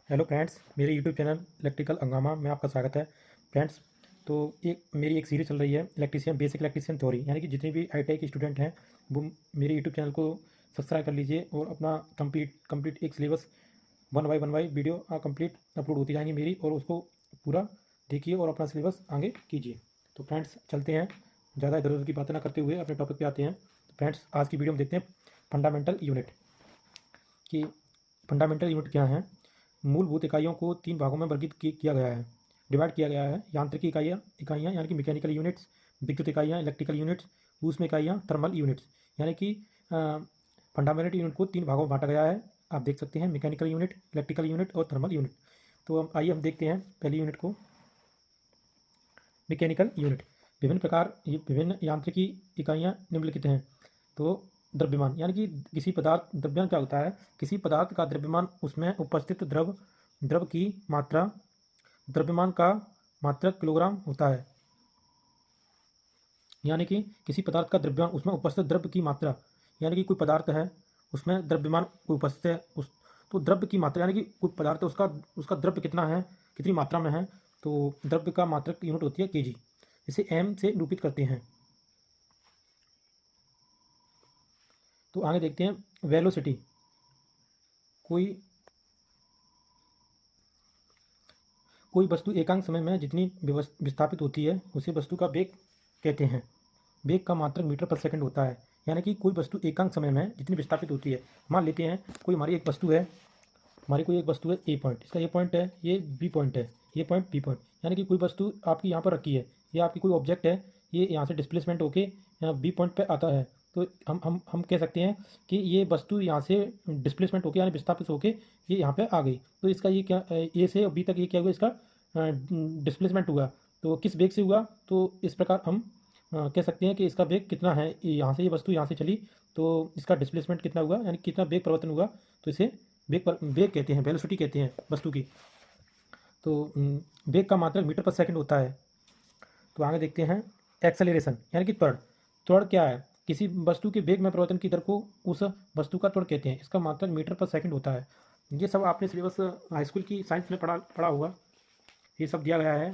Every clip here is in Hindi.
हेलो फ्रेंड्स, मेरे यूट्यूब चैनल इलेक्ट्रिकल हंगामा में आपका स्वागत है। फ्रेंड्स, तो मेरी एक सीरीज चल रही है इलेक्ट्रीशियन बेसिक इलेक्ट्रीशियन थ्योरी, यानी कि जितने भी आईटीआई के स्टूडेंट हैं वो मेरे यूट्यूब चैनल को सब्सक्राइब कर लीजिए और अपना कंप्लीट एक syllabus one by video complete upload होती जाएंगी मेरी, और उसको पूरा देखिए और अपना सिलेबस आगे कीजिए। तो फ्रेंड्स चलते हैं, ज़्यादा इधर उधर की बातें ना करते हुए अपने टॉपिक पे आते हैं। तो फ्रेंड्स, आज की वीडियो में देखते हैं फंडामेंटल यूनिट कि फंडामेंटल यूनिट क्या है। मूलभूत इकाइयों को तीन भागों में वर्गीकृत किया गया है, डिवाइड किया गया है। यांत्रिकी इकाइयाँ यानी कि मैकेनिकल यूनिट्स, विद्युत इकाइयाँ इलेक्ट्रिकल यूनिट्स, ऊष्म इकाइयाँ थर्मल यूनिट्स। यानी कि फंडामेंटल यूनिट को तीन भागों में बांटा गया है। आप देख सकते हैं मैकेनिकल यूनिट, इलेक्ट्रिकल यूनिट और थर्मल यूनिट। तो आइए हम देखते हैं पहली यूनिट को, मैकेनिकल यूनिट। विभिन्न यांत्रिकी इकाइयाँ निम्नलिखित हैं। तो द्रव्यमान यानी कि किसी पदार्थ, द्रव्यमान क्या होता है, किसी पदार्थ का द्रव्यमान उसमें उपस्थित द्रव की मात्रा, द्रव्यमान का मात्रक किलोग्राम होता है। यानी कि किसी पदार्थ का द्रव्यमान उसमें उपस्थित द्रव्य की मात्रा, यानी कि कोई पदार्थ है उसमें द्रव्यमान उपस्थित है, उस तो द्रव्य की मात्रा यानी कि कोई पदार्थ है उसका द्रव्य कितना है, कितनी मात्रा में है, तो द्रव्य का मात्रक यूनिट होती है केजी। इसे एम से निरूपित करते हैं। तो आगे देखते हैं वेलोसिटी। कोई कोई वस्तु एकांक समय में जितनी विस्थापित होती है उसे वस्तु का वेग कहते हैं। वेग का मात्रक मीटर पर सेकंड होता है। यानी कि कोई वस्तु एकांक समय में जितनी विस्थापित होती है, मान लेते हैं कोई हमारी एक वस्तु है, हमारी कोई एक वस्तु है ए पॉइंट, इसका ए पॉइंट है, ये बी पॉइंट है, ये पॉइंट बी पॉइंट। यानी कि कोई वस्तु आपकी यहाँ पर रखी है, ये आपकी कोई ऑब्जेक्ट है, ये यहाँ से डिस्प्लेसमेंट होके यहाँ बी पॉइंट पे आता है। तो हम कह सकते हैं कि ये वस्तु यहाँ से डिस्प्लेसमेंट होके यानी विस्थापित होके ये यहाँ पे आ गई। तो इसका ये क्या, ए से बी तक ये क्या हुआ, इसका डिस्प्लेसमेंट हुआ। तो किस वेग से हुआ, तो इस प्रकार हम कह सकते हैं कि इसका वेग कितना है। यहाँ से ये वस्तु यहाँ से चली तो इसका डिस्प्लेसमेंट कितना हुआ, यानी कितना वेग परिवर्तन हुआ। तो इसे वेग कहते हैं, वेलोसिटी कहते हैं वस्तु की। तो वेग का मात्रक मीटर पर सेकंड होता है। तो आगे देखते हैं एक्सेलरेशन यानी कि त्वरण। त्वरण क्या है, किसी वस्तु के वेग में परिवर्तन की दर को उस वस्तु का त्वरण कहते हैं। इसका मात्रक मीटर पर सेकंड होता है। ये सब आपने सिलेबस हाई स्कूल की साइंस में पढ़ा होगा। ये सब दिया गया है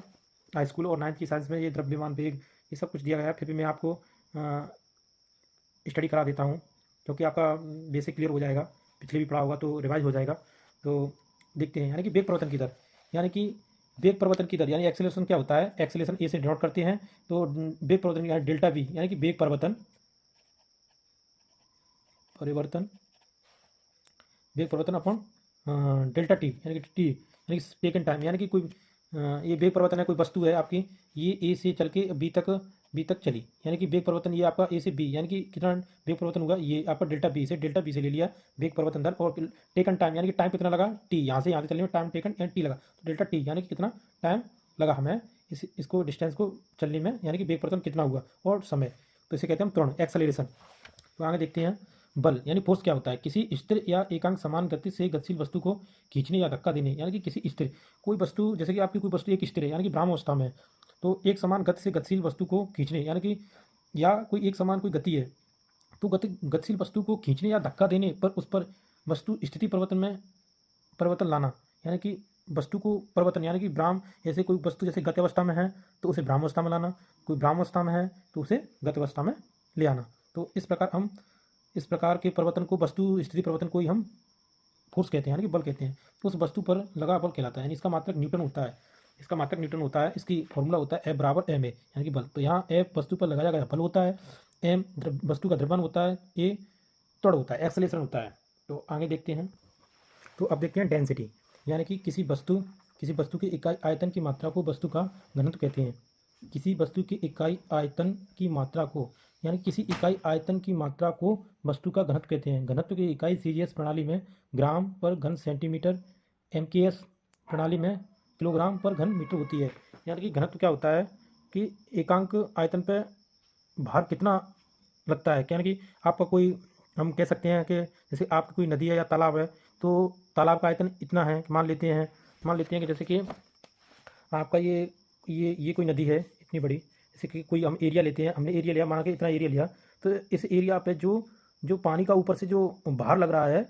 हाई स्कूल और नाइन्थ की साइंस में, ये द्रव्यमान वेग ये सब कुछ दिया गया है। फिर भी मैं आपको स्टडी करा देता हूँ क्योंकि आपका बेसिक क्लियर हो जाएगा, पिछले भी पढ़ा होगा तो रिवाइज हो जाएगा। तो देखते हैं, यानी कि वेग परिवर्तन की दर, यानी कि वेग परिवर्तन की दर यानी एक्सेलरेशन क्या होता है, एक्सेलरेशन ए से डिनोट करते हैं। तो वेग परिवर्तन यानी डेल्टा वी, यानी कि वेग परिवर्तन वेग परिवर्तन अपॉन डेल्टा टी, यानी कि टी यानी कि टेकन टाइम। यानी कि कोई ये वेग परिवर्तन है, कोई वस्तु है आपकी, ये ए से चल के बी तक चली, यानी कि वेग परिवर्तन ये आपका ए से बी, यानी कि कितना वेग परिवर्तन होगा, ये आपका डेल्टा बी से ले लिया वेग परिवर्तन दर। और टेकन टाइम यानी कि टाइम कितना लगा, टी, यहाँ से चलने में टाइम टेकन टी लगा, तो डेल्टा टी यानी कि कितना टाइम लगा हमें इसको डिस्टेंस को चलने में, यानी कि वेग परिवर्तन कितना हुआ और समय। तो इसे कहते हैं हम त्वरण, एक्सेलरेशन। तो आगे देखते हैं बल यानी फोर्स क्या होता है, किसी स्थिर या एकांक समान गति से गतिशील वस्तु को खींचने या धक्का देने। यानी कि किसी स्थिर, कोई वस्तु जैसे कि आपकी कोई वस्तु एक स्थिर है यानी कि भ्रामवस्था में है, तो एक समान गति से गतिशील वस्तु को खींचने, यानी कि या कोई एक समान कोई गति है तो गतिशील वस्तु को खींचने या धक्का देने पर उस पर वस्तु स्थिति परिवर्तन लाना। यानी कि वस्तु को परिवर्तन, यानी कि भ्राम, जैसे कोई वस्तु जैसे गति अवस्था में है तो उसे भ्रामावस्था में लाना, कोई भ्रामावस्था में है तो उसे गति अवस्था में ले आना। तो इस प्रकार के परिवर्तन को, वस्तु स्थिति परिवर्तन को ही हम फोर्स कहते हैं, यानी कि बल कहते हैं। तो उस वस्तु पर लगा बल कहलाता है, यानी इसका मात्रक न्यूटन होता है। इसकी फॉर्मूला होता है F बराबर ma, यानी कि बल। तो यहाँ F वस्तु पर लगाया गया बल होता है, m वस्तु का द्रव्यमान होता है, a त्वरण होता है, एक्सेलरेशन होता है। तो आगे देखते हैं, तो अब देखते हैं डेंसिटी, यानी कि किसी वस्तु की इकाई आयतन की मात्रा को वस्तु का घनत्व कहते हैं। किसी वस्तु की इकाई आयतन की मात्रा को, यानी किसी इकाई आयतन की मात्रा को वस्तु का घनत्व कहते हैं। घनत्व की इकाई सीजीएस प्रणाली में ग्राम पर घन सेंटीमीटर, एमकेएस प्रणाली में किलोग्राम पर घन मीटर होती है। यानी कि घनत्व क्या होता है कि एकांक आयतन पर भार कितना लगता है, यानी कि आपका कोई, हम कह सकते हैं कि जैसे आपकी कोई नदी है या तालाब है, तो तालाब का आयतन इतना है कि मान लेते हैं कि जैसे कि आपका ये कोई नदी है इतनी बड़ी, जैसे कि कोई हम एरिया लेते हैं, हमने एरिया लिया, माना कि इतना एरिया लिया, तो इस एरिया पे जो पानी का ऊपर से जो भार लग रहा है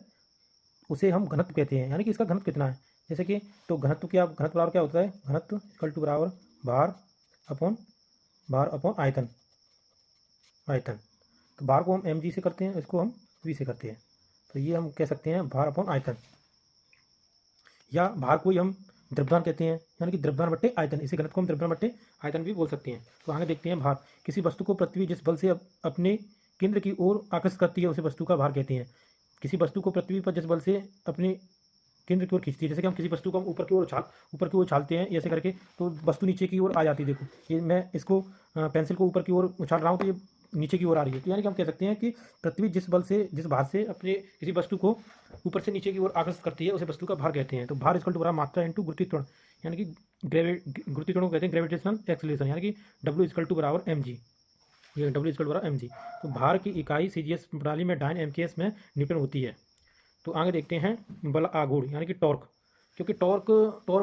उसे हम घनत्व कहते हैं, यानी कि इसका घनत्व कितना है। जैसे कि तो घनत्व बराबर क्या होता है, घनत्व इक्वल टू बराबर भार अपॉन आयतन। तो भार को हम mg से करते हैं, इसको हम v से करते हैं, तो ये हम कह सकते हैं भार अपॉन आयतन, या भार को ही हम द्रव्यमान कहते हैं, यानी कि द्रव्यमान बट्टे आयतन। इसी घनत्व को हम द्रव्यमान बट्टे आयतन भी बोल सकते हैं। तो आगे देखते हैं भार। किसी वस्तु को पृथ्वी जिस बल से अपने केंद्र की ओर आकर्षित करती है उसे वस्तु का भार कहते हैं। किसी वस्तु को पृथ्वी पर जिस बल से अपने केंद्र की ओर खींचती है, जैसे कि हम किसी वस्तु को हम ऊपर की ओर उछालते हैं ऐसे करके, तो वस्तु नीचे की ओर आ जाती है। देखो ये मैं इसको पेंसिल को ऊपर की ओर उछाल रहा हूँ, तो ये नीचे की ओर आ रही है। तो यानी कि हम कह सकते हैं कि पृथ्वी जिस भार से अपने किसी वस्तु को ऊपर से नीचे की ओर आकर्षित करती है उसे वस्तु का भार कहते हैं। तो भार इक्वल टू बराबर मात्रा इंटू गुरुत्वीय, यानी कि गुरुत्वीय को कहते हैं ग्रेविटेशनल एक्सेलरेशन, यानी कि W इक्वल टू बराबर mg। ये W इक्वल टू बराबर mg। तो भार की इकाई CGS प्रणाली में डाइन MKS में न्यूटन होती है। तो आगे देखते हैं बल आघूर्ण, यानी कि टॉर्क। क्योंकि टॉर्क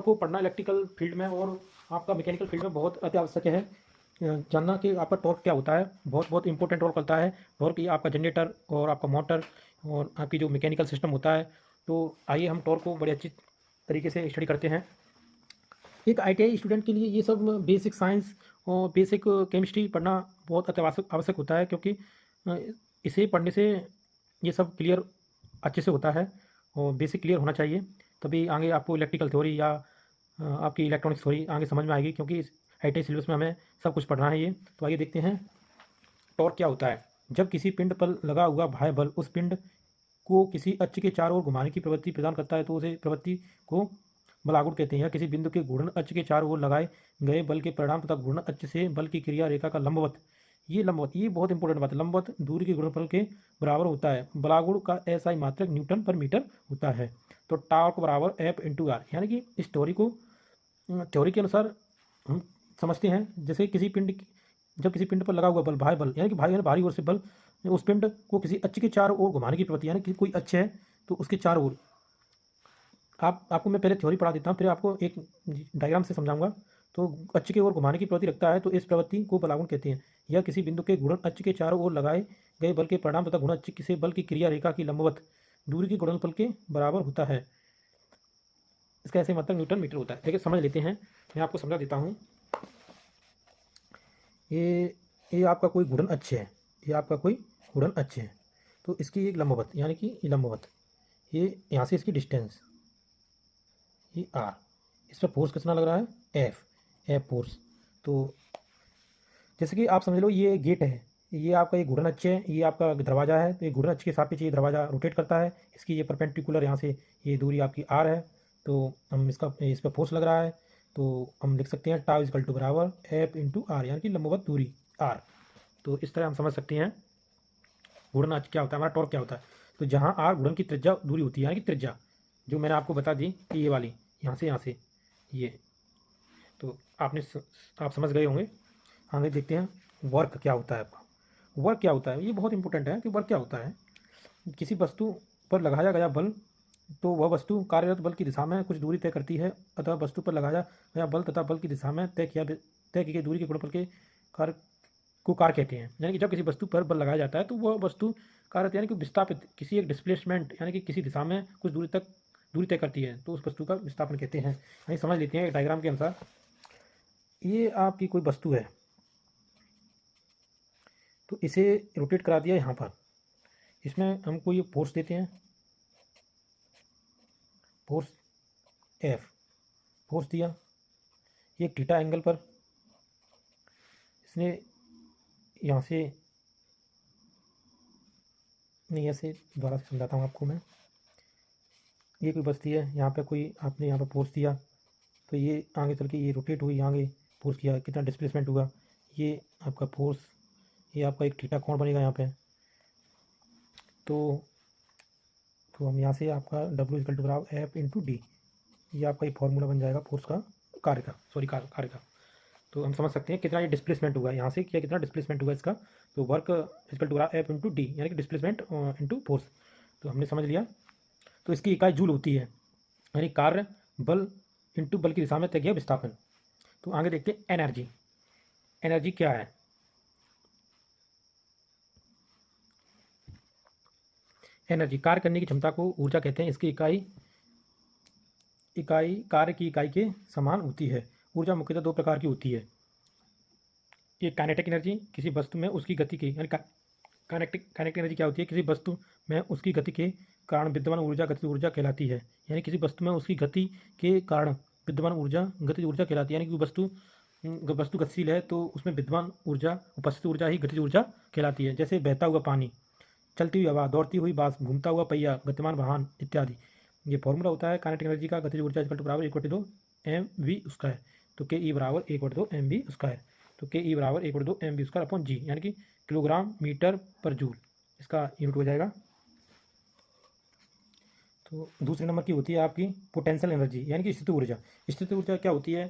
को पढ़ना इलेक्ट्रिकल फील्ड में और आपका मैकेनिकल फील्ड में बहुत अति आवश्यक है जानना कि आपका टॉर्क क्या होता है। बहुत बहुत इंपॉर्टेंट रोल करता है टॉर्क, ये आपका जनरेटर और आपका मोटर और आपकी जो मैकेनिकल सिस्टम होता है। तो आइए हम टॉर्क को बड़े अच्छी तरीके से स्टडी करते हैं। एक ITI स्टूडेंट के लिए ये सब बेसिक साइंस और बेसिक केमिस्ट्री पढ़ना बहुत आवश्यक होता है, क्योंकि इसे पढ़ने से ये सब क्लियर अच्छे से होता है और बेसिक क्लियर होना चाहिए, तभी आगे आपको इलेक्ट्रिकल थ्योरी या आपकी इलेक्ट्रॉनिक्स थ्योरी आगे समझ में आएगी, क्योंकि इस ITI सिलेबस में हमें सब कुछ पढ़ना है ये। तो आइए देखते हैं टॉर्क क्या होता है। जब किसी पिंड पर लगा हुआ बाह्य बल उस पिंड को किसी अक्ष के चारों ओर घुमाने की प्रवृत्ति प्रदान करता है तो उसे प्रवृत्ति को बलागुण कहते हैं। या किसी बिंदु के घूर्णन अक्ष के चारों ओर लगाए गए बल के परिणाम तथा घूर्णन अक्ष से बल की क्रिया रेखा का लंबवत, ये बहुत इंपॉर्टेंट बात है, लंबवत दूरी के गुणनफल के बराबर होता है। बलागुण का SI मात्रक न्यूटन पर मीटर होता है। तो टॉर्क बराबर F इंटू आर, यानी कि इस थ्योरी के अनुसार हम समझते हैं, जैसे जब किसी पिंड पर लगा हुआ बल बाह्य बल, यानी कि भारी ओर से बल उस पिंड को किसी अक्ष के चारों ओर घुमाने की प्रवृत्ति, यानी कि कोई अक्ष है तो उसके चारों ओर, आपको मैं पहले थ्योरी पढ़ा देता हूँ फिर आपको एक डायग्राम से समझाऊंगा। तो अक्ष की ओर घुमाने की प्रवृत्ति रखता है तो इस प्रवृत्ति को बलागुण कहते हैं। यह किसी बिंदु के घूर्णन अक्ष के चारों ओर लगाए गए बल के परिणाम तथा घूर्णन अक्ष से बल की क्रिया रेखा की लंबवत दूरी के गुणनफल के बराबर होता है। इसका ऐसे मतलब न्यूटन मीटर होता है। देखिए समझ लेते हैं, मैं आपको समझा देता हूँ। ये आपका कोई घूर्णन अक्ष है, ये आपका कोई घूर्णन अक्ष है, तो इसकी एक लंबवत, यानी कि लंबवत, ये यहाँ से इसकी डिस्टेंस ये R, इस पर फोर्स कितना लग रहा है F फोर्स। तो जैसे कि आप समझ लो ये गेट है, ये आपका एक घूर्णन अक्ष है, ये आपका दरवाज़ा है, तो ये घूर्णन अक्ष के सापेक्ष ये दरवाज़ा रोटेट करता है, इसकी ये परपेंडिकुलर यहाँ से ये दूरी आपकी R है। तो हम इस पर फोर्स लग रहा है, तो हम लिख सकते हैं टाउ इक्वल टू बराबर F इंटू आर, यानी कि लंबवत दूरी R। तो इस तरह हम समझ सकते हैं घूर्णन अक्ष क्या होता है, हमारा टॉर्क क्या होता है। तो जहाँ R घूर्णन की त्रिज्या दूरी होती है, यानी कि त्रिज्या जो मैंने आपको बता दी कि ये वाली यहाँ से ये, तो आप समझ गए होंगे। आगे देखते हैं वर्क क्या होता है आपका। वर्क क्या होता है, ये बहुत इंपॉर्टेंट है कि वर्क क्या होता है। किसी वस्तु पर लगाया गया बल, तो वह वस्तु कार्यरत बल की दिशा में कुछ दूरी तय करती है, अतः वस्तु पर लगाया गया बल तथा बल की दिशा में तय की गई दूरी के गुणनफल के कार्य को कार्य कहते हैं। यानी कि जब किसी वस्तु पर बल लगाया जाता है तो वह वस्तु कार्यरत यानी कि विस्थापित किसी एक डिस्प्लेसमेंट यानी कि किसी दिशा में कुछ दूरी तय करती है, तो उस वस्तु का विस्थापन कहते हैं। यानी समझ लेते हैं डायग्राम के अनुसार। ये आपकी कोई वस्तु है, तो इसे रोटेट करा दिया यहाँ पर, इसमें हमको ये फोर्स देते हैं, फोर्स F, फोर्स दिया ये थीटा एंगल पर, इसने यहाँ से नहीं, ऐसे दोबारा से समझाता हूँ आपको मैं। ये कोई बस्ती है, यहाँ पे कोई आपने यहाँ पर फोर्स दिया, तो ये आगे चल के ये रोटेट हुई, आगे फोर्स किया, कितना डिस्प्लेसमेंट हुआ, ये आपका फोर्स, ये आपका एक थीटा कोण बनेगा यहाँ पे। तो हम यहाँ से आपका W इक्वल टू बराबर F इंटू डी, ये आपका एक फॉर्मूला बन जाएगा फोर्स का कार्य का। तो हम समझ सकते हैं कितना ये डिस्प्लेसमेंट हुआ, यहाँ से क्या कितना डिस्प्लेसमेंट हुआ इसका। तो वर्क इक्वल टू बराबर F इंटू डी, यानी कि डिस्प्लेसमेंट इंटू फोर्स। तो हमने समझ लिया। तो इसकी इकाई जूल होती है, यानी कार्य बल इंटू बल की दिशा में तय किया विस्थापन। तो आगे देखते हैं एनर्जी क्या है। एनर्जी कार्य करने की क्षमता को ऊर्जा कहते हैं। इसकी इकाई इकाई कार्य की इकाई के समान होती है। ऊर्जा मुख्यतः दो प्रकार की होती है। एक काइनेटिक एनर्जी, किसी वस्तु में उसकी गति की, यानी काइनेटिक एनर्जी क्या होती है, किसी वस्तु में उसकी गति के कारण विद्यमान ऊर्जा गतिज ऊर्जा कहलाती है। यानी किसी वस्तु में उसकी गति के कारण विद्यमान ऊर्जा गतिज ऊर्जा कहलाती है। यानी कि वस्तु गतिशील है तो उसमें विद्यमान ऊर्जा, उपस्थित ऊर्जा ही गतिज ऊर्जा कहलाती है। जैसे बहता हुआ पानी, चलती हुई हवा, दौड़ती हुई बांस, घूमता हुआ पहिया, गतिमान वाहन इत्यादि। ये फॉर्मूला होता है काइनेटिक एनर्जी का। गतिज ऊर्जा इक्वल टू बराबर 1/2 mv²। तो के ई बराबर 1/2 mv²। तो के ई बराबर 1/2 mv² अपॉन जी, यानी कि किलोग्राम मीटर पर जूल इसका यूनिट हो जाएगा। तो दूसरे नंबर की होती है आपकी पोटेंशियल एनर्जी, यानी कि स्थित ऊर्जा। स्थित ऊर्जा क्या होती है,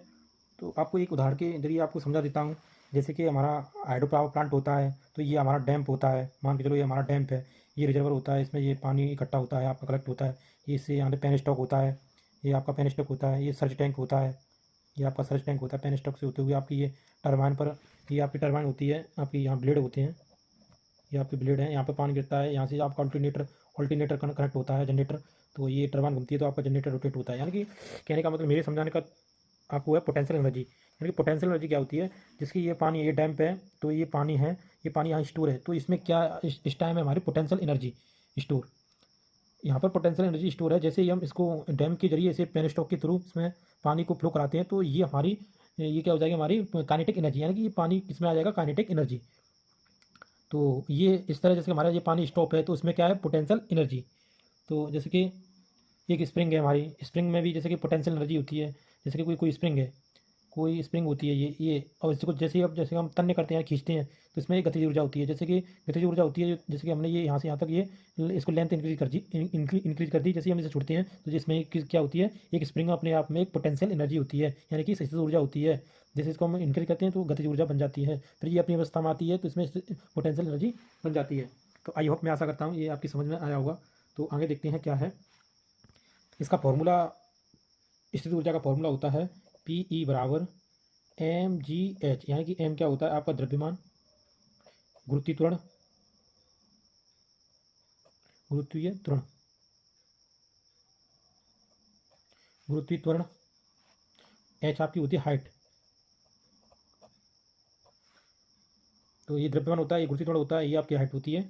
तो आपको एक उदाहरण के जरिए आपको समझा देता हूँ। जैसे कि हमारा हाइड्रो पावर प्लांट होता है, तो ये हमारा डैम्प होता है। मान के चलो ये हमारा डैम्प है, ये रिजर्वर होता है, इसमें ये पानी इकट्ठा होता है, आपका कलेक्ट होता है। ये इससे यहाँ पे पेन स्टॉक होता है, ये आपका पेन स्टॉक होता है। ये सर्च टैंक होता है, ये आपका सर्च टैंक होता है। पेन स्टॉक से होते हुए आपकी ये टरबाइन पर, ये आपकी टरबाइन होती है, आपकी यहाँ ब्लेड होते हैं, ये आपके ब्लेड हैं, यहाँ पे पानी गिरता है, यहाँ से आपका ऑल्टरनेटर कनेक्ट होता है, जनरेटर। तो ये टरबाइन घूमती है तो आपका जनरेटर रोटेट होता है। यानी कि कहने का मतलब, मेरे समझाने का आपको है पोटेंशियल एनर्जी। यानी कि पोटेंशियल एनर्जी क्या होती है, जिसकी ये पानी, ये डैम्प है तो ये पानी है, ये पानी यहाँ स्टोर है, तो इसमें क्या इस टाइम है हमारी पोटेंशियल एनर्जी स्टोर। यहाँ पर पोटेंशियल एनर्जी स्टोर है। जैसे ही हम इसको डैम के जरिए इसे पेन स्टॉक के थ्रू इसमें पानी को फ्लो कराते हैं, तो ये हमारी, ये क्या हो जाएगी, हमारी काइनेटिक एनर्जी। यानी कि ये पानी किसमें आ जाएगा, काइनेटिक एनर्जी। तो ये इस तरह, जैसे हमारा ये पानी स्टॉप है तो इसमें क्या है, पोटेंशियल एनर्जी। तो जैसे कि एक स्प्रिंग है हमारी, स्प्रिंग में भी जैसे कि पोटेंशियल एनर्जी होती है। जैसे कि कोई स्प्रिंग है, कोई स्प्रिंग होती है ये, और इसको जैसे अब जैसे हम तन्य करते हैं, खींचते हैं, तो इसमें एक गतिज ऊर्जा होती है। जैसे कि गतिज ऊर्जा होती है, जैसे कि हमने ये यहाँ से यहाँ तक ये इसको लेंथ इंक्रीज कर दी। जैसे हम इसे छोड़ते हैं तो जिसमें क्या होती है, एक स्प्रिंग अपने आप में एक पोटेंशियल एनर्जी होती है, यानी कि स्थितिज ऊर्जा होती है। जैसे इसको हम इंक्रीज करते हैं तो गतिज ऊर्जा बन जाती है, फिर ये अपनी अवस्था में आती है तो इसमें पोटेंशियल एनर्जी बन जाती है। तो आई होप, मैं आशा करता हूँ ये आपकी समझ में आया होगा। तो आगे देखते हैं क्या है इसका फॉर्मूला। स्थित ऊर्जा का फॉर्मूला होता है पी ई बराबर mgh। यानी कि m क्या होता है, आपका द्रव्यमान, गुरुत्वीय त्वरण, h आपकी होती है हाइट। तो ये द्रव्यमान होता है, ये गुरुत्वीय त्वरण होता है, ये आपकी हाइट होती है,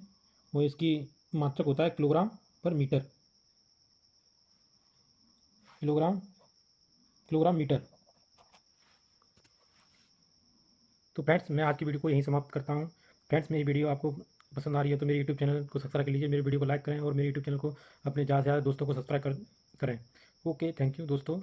और इसकी मात्रक होता है किलोग्राम पर मीटर, किलोग्राम मीटर। तो फ्रेंड्स, मैं आज की वीडियो को यहीं समाप्त करता हूँ। फ्रेंड्स, मेरी वीडियो आपको पसंद आ रही है तो मेरे यूट्यूब चैनल को सब्सक्राइब कर लीजिए, मेरी वीडियो को लाइक करें और मेरे यूट्यूब चैनल को अपने ज़्यादा से ज़्यादा दोस्तों को सब्सक्राइब करें। ओके, थैंक यू दोस्तों।